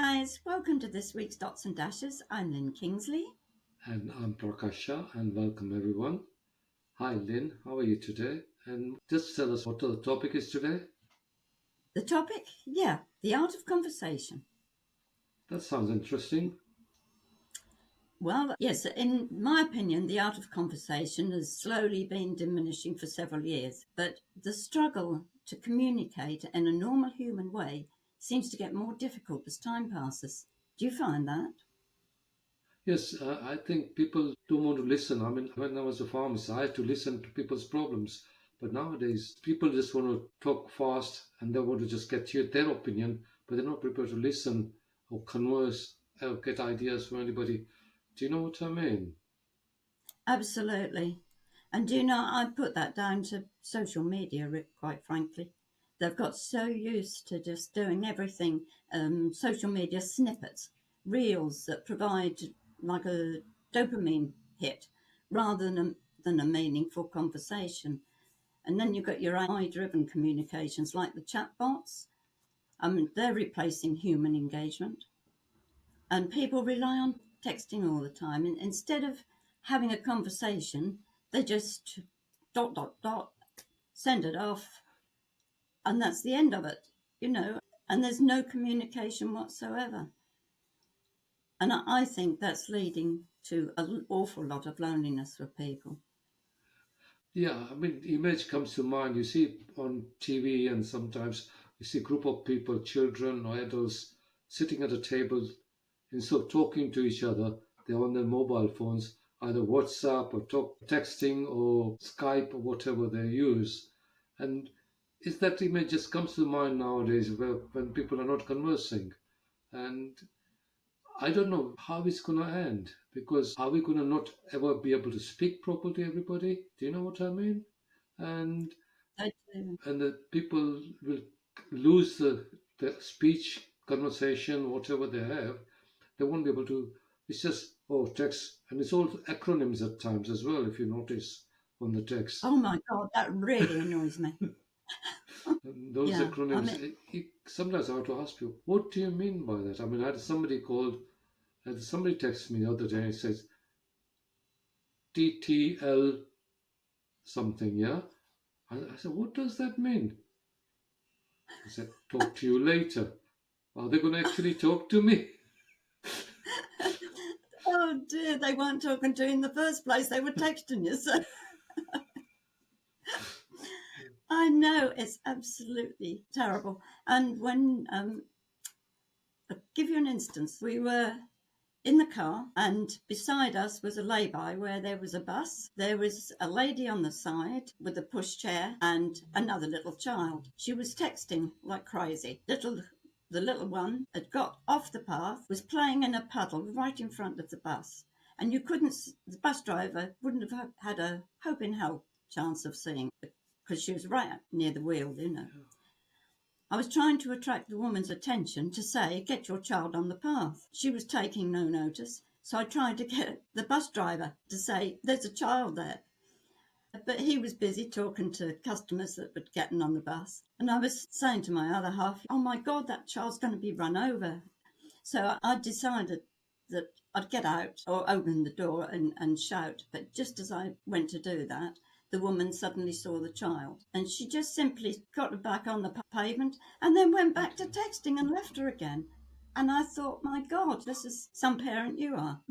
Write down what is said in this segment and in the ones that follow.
guys, welcome to this week's Dots and Dashes. I'm Lynn Kingsley. And I'm Prakasha, and welcome everyone. Hi Lynn, how are you today? And just tell us what the topic is today. The topic? Yeah, the art of conversation. That sounds interesting. Well, yes, in my opinion, the art of conversation has slowly been diminishing for several years, but the struggle to communicate in a normal human way seems to get more difficult as time passes. Do you find that? Yes, I think people don't want to listen. I mean, when I was a pharmacist, I had to listen to people's problems. But nowadays, people just want to talk fast and they want to just get their opinion, but they're not prepared to listen or converse or get ideas from anybody. Do you know what I mean? Absolutely. And do you know, I put that down to social media, Rick, quite frankly. They've got so used to just doing everything, social media snippets, reels that provide like a dopamine hit rather than a meaningful conversation. And then you've got your AI-driven communications like the chatbots. They're replacing human engagement. And people rely on texting all the time. And instead of having a conversation, they just dot, dot, dot, send it off, and that's the end of it. And there's no communication whatsoever. And I think that's leading to an awful lot of loneliness for people. Yeah, I mean, image comes to mind. You see on TV, and sometimes you see a group of people, children or adults, sitting at a table. Instead of talking to each other, they're on their mobile phones, either WhatsApp or texting or Skype or whatever they use. And is that image just comes to mind nowadays when people are not conversing. And I don't know how it's going to end because are we going to not ever be able to speak properly to everybody? Do you know what I mean? And I do. and the people will lose the speech, conversation, whatever they have. They won't be able to. It's just text, and it's all acronyms at times as well. If you notice on the text, Oh my God, that really annoys me. and those Yeah, I acronyms. mean, Sometimes I have to ask you, what do you mean by that? I mean, I had somebody text me the other day. And it says TTL something, yeah. I said, what does that mean? He said, talk to you later. Are they going to actually talk to me? oh dear, they weren't talking to you in the first place, they were texting you. So I know it's absolutely terrible. And when I'll give you an instance. We were in the car, and beside us was a lay-by where there was a bus. There was a lady on the side with a pushchair and another little child. She was texting like crazy. The little one had got off the path, was playing in a puddle right in front of the bus, and the bus driver wouldn't have had a hope in hell chance of seeing because she was right near the wheel. I was trying to attract the woman's attention to say, get your child on the path. She was taking no notice, so I tried to get the bus driver to say, there's a child there. But he was busy talking to customers that were getting on the bus. And I was saying to my other half, oh my God, that child's going to be run over. So I decided that I'd get out or open the door and shout. But just as I went to do that, the woman suddenly saw the child and she just simply got her back on the pavement and then went back to texting and left her again. And I thought, my God, this is some parent you are.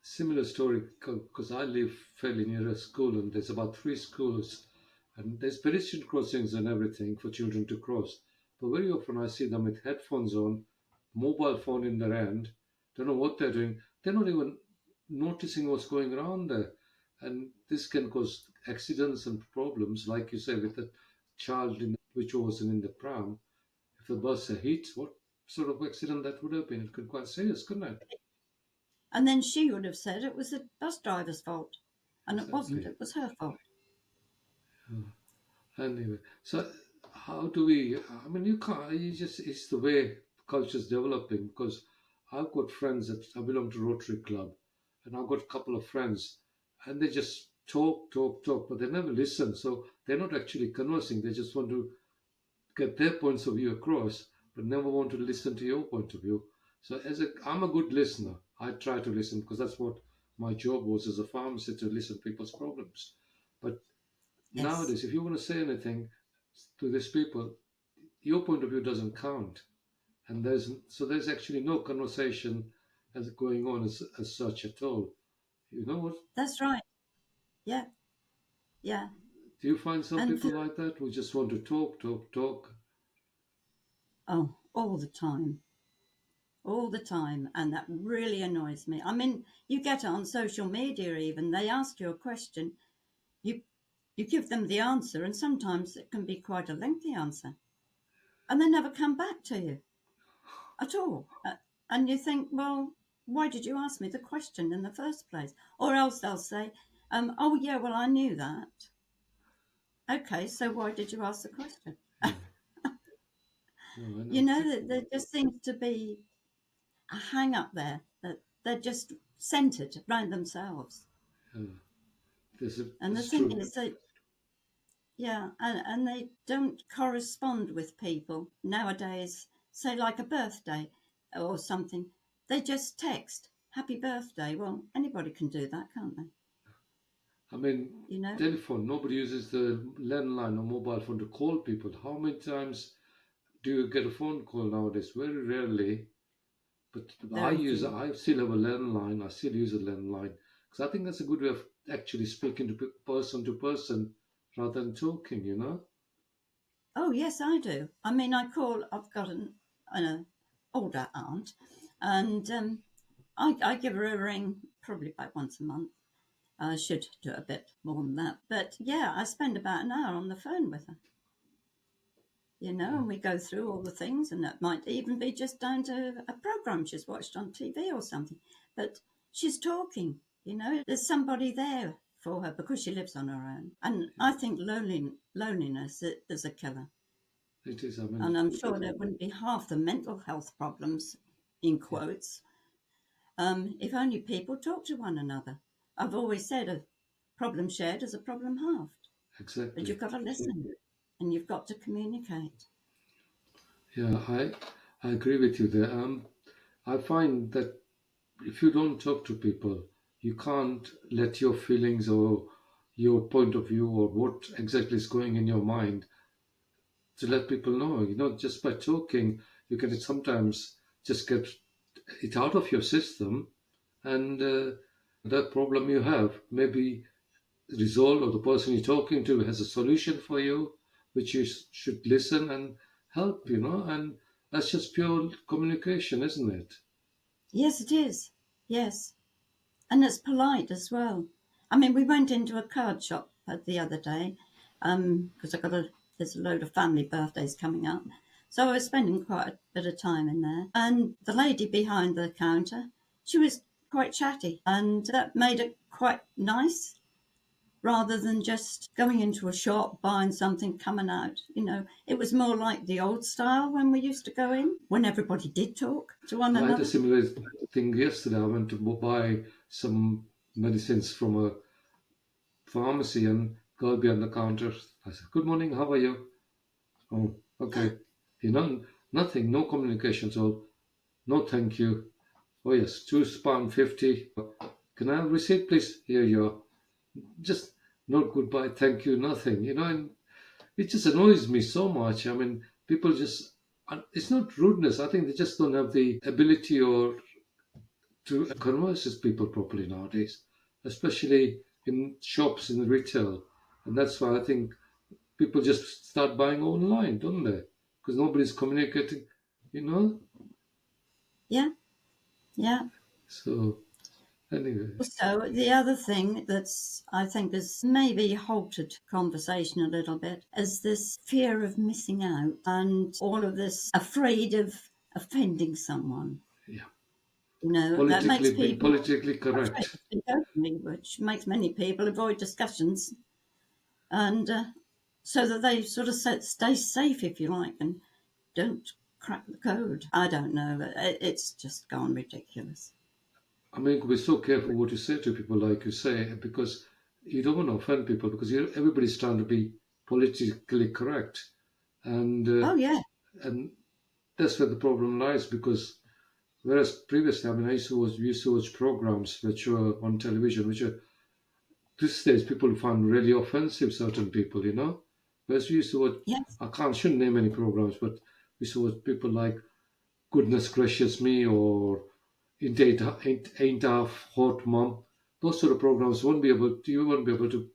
Similar story because I live fairly near a school and there's about three schools and there's pedestrian crossings and everything for children to cross. But very often I see them with headphones on, mobile phone in their hand, don't know what they're doing. They're not even noticing what's going around there. And this can cause accidents and problems, like you say, with the child which was in the pram. If the bus hits, what sort of accident that would have been? It could be quite serious, couldn't it? And then she would have said it was the bus driver's fault. And it wasn't, Exactly. it was her fault. Anyway, so how do we? I mean, you can't. You just it's the way culture's developing. Because I've got friends that I belong to Rotary Club, and I've got a couple of friends, and they just talk, talk, talk, but they never listen. So they're not actually conversing. They just want to get their points of view across. but never want to listen to your point of view. So I'm a good listener. I try to listen because that's what my job was as a pharmacist, to listen to people's problems. But Yes, nowadays, if you want to say anything to these people, your point of view doesn't count, and there's actually no conversation as going on as such at all. You know what? that's right. Yeah, yeah. Do you find some And people like that who just want to talk, talk, talk? oh, all the time, and that really annoys me. I mean, you get on social media, even they ask you a question, you you give them the answer, and sometimes it can be quite a lengthy answer, and they never come back to you at all. And you think, well, why did you ask me the question in the first place? Or else they'll say, oh yeah, well I knew that. Okay, so why did you ask the question? Yeah, no, I You know. know that there just seems to be a hang up there that they're just centered around themselves. Yeah, And the it's thing true. is that, yeah, and they don't correspond with people nowadays, say like a birthday or something. They just text, happy birthday. Well, anybody can do that, can't they? I mean, You know? telephone. Nobody uses the landline or mobile phone to call people. How many times do you get a phone call nowadays? Very rarely. But Very few. I still have a landline. I still use a landline because I think that's a good way of actually speaking to person to person rather than talking. You know? Oh, yes, I do. I mean, I've got an older aunt, and I give her a ring probably about once a month. I should do a bit more than that. But yeah, I spend about an hour on the phone with her, Yeah, and we go through all the things, and that might even be just down to a program she's watched on TV or something. But she's talking, there's somebody there for her because she lives on her own. And I think loneliness is a killer. it is. I mean, And I'm sure there wouldn't be half the mental health problems, in yeah, quotes, if only people talk to one another. I've always said a problem shared is a problem halved, but exactly. you've got to listen and you've got to communicate. Yeah, I agree with you there. I find that if you don't talk to people, you can't let your feelings or your point of view or what exactly is going in your mind to let people know. You know, just by talking, you can sometimes just get it out of your system, and that problem you have maybe resolved, or the person you're talking to has a solution for you, which you should listen and help. You know, and that's just pure communication, isn't it? Yes, it is. Yes. And it's polite as well. I mean, we went into a card shop the other day because there's a load of family birthdays coming up. So I was spending quite a bit of time in there. And the lady behind the counter, she was quite chatty, and that made it quite nice rather than just going into a shop, buying something, coming out. It was more like the old style when we used to go in, when everybody ddid talk to one I had a another. similar thing yesterday. I went to buy some medicines from a pharmacy, and girl behind the counter. I said, "Good morning. How are you?" Oh, okay. You know, nothing. No communication. So, no, thank you. Oh yes, £2.50. Can I have receipt, please? Here you are. Just not goodbye, thank you, nothing. You know, and it just annoys me so much. I mean, people just. It's not rudeness. I think they just don't have the ability or to converse with people properly nowadays, especially in shops in retail. And that's why I think people just start buying online, don't they? Because nobody's communicating, you know. Yeah, yeah. So anyway, So the other thing that's I think has maybe halted conversation a little bit is this fear of missing out and all of this afraid of offending someone. yeah, That makes politically being people politically afraid to correct. speak openly, which makes many people avoid discussions, and so that they sort of stay safe, if you like, and don't crack the code. I don't know. It's just gone ridiculous. I mean, be so careful what you say to people, like you say, because you don't want to offend people because everybody's trying to be politically correct, and Oh yeah, and that's where the problem lies because whereas previously, I mean, we used to watch programs which were on television, which are these days people find really offensive. Certain people, whereas we used to watch. Yes. Shouldn't name any programs, but we used to watch people like "Goodness Gracious Me" or "Ain't Half Hot Mom." Those sort of programs you won't be able to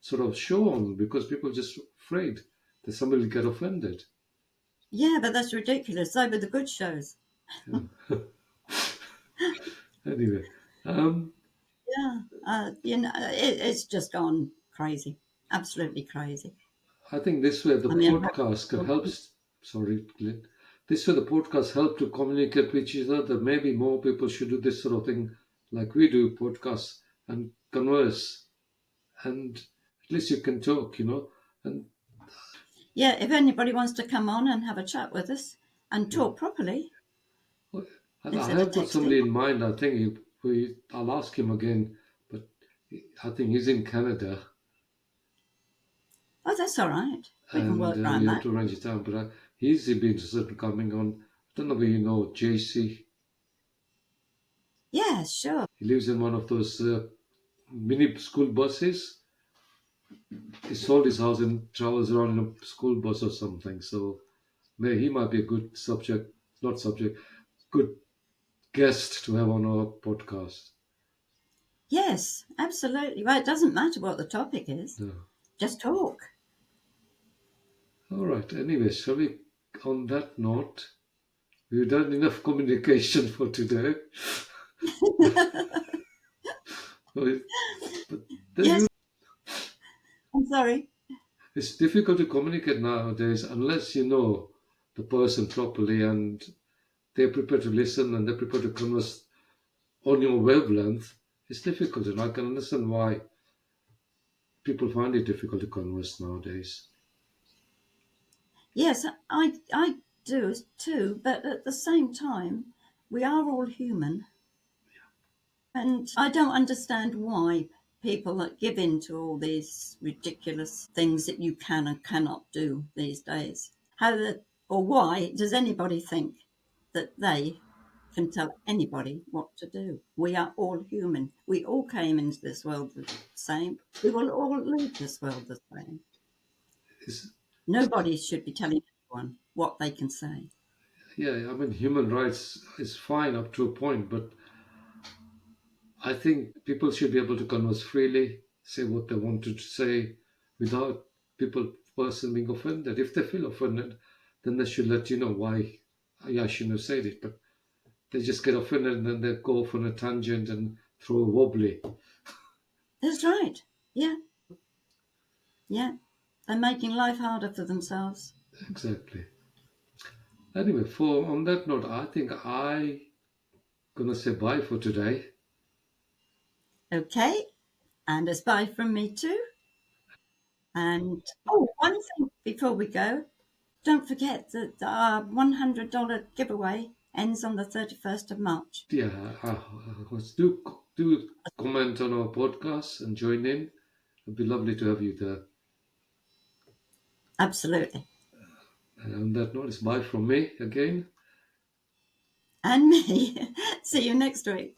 sort of show on because people are just afraid that somebody will get offended. Yeah, but that's ridiculous. They were the good shows. Yeah. Anyway, um, Yeah. It's just gone crazy. Absolutely crazy. I think this way the I mean, podcast helps. Sorry, Glenn. This way the podcast help to communicate with each other. Maybe more people should do this sort of thing, like we do, podcasts and converse, and at least you can talk. And yeah, if anybody wants to come on and have a chat with us and yeah, talk properly I instead of have got texting. somebody in mind. I think I'll ask him again, but I think he's in Canada, Oh, that's all right. We can and work we around have that. to arrange it out. But he's been interested in coming on. I don't know whether you know JC. Yeah, sure. He lives in one of those mini school buses. He sold his house and travels around in a school bus or something. So he might be a good subject, not subject, good guest to have on our podcast. Yes, absolutely. Well, it doesn't matter what the topic is. Yeah. Just talk. All right. Anyway, shall we? On that note, we've done enough communication for today. But Yes, I'm sorry. it's difficult to communicate nowadays unless you know the person properly and they're prepared to listen and they're prepared to converse on your wavelength. It's difficult, and I can understand why people find it difficult to converse nowadays. Yes, I do too, but at the same time, we are all human. And I don't understand why people that give in to all these ridiculous things that you can and cannot do these days. Or why does anybody think that they can tell anybody what to do? We are all human. We all came into this world the same. We will all leave this world the same. It's, Nobody should be telling anyone what they can say. yeah, I mean, human rights is fine up to a point, but I think people should be able to converse freely, say what they want to say without person being offended. If they feel offended, then they should let you know why. Yeah, I shouldn't have said it, but they just get offended and then they go off on a tangent and throw a wobbly. That's right. Yeah, yeah. They're making life harder for themselves. Exactly. Anyway, for on that note, I think I gonna say bye for today. Okay, and a bye from me too. And oh, one thing before we go, don't forget that our $100 giveaway ends on the 31st of March. Yeah, do comment on our podcast and join in. It'd be lovely to have you there. Absolutely. And on that note, it's bye from me again. And me. See you next week.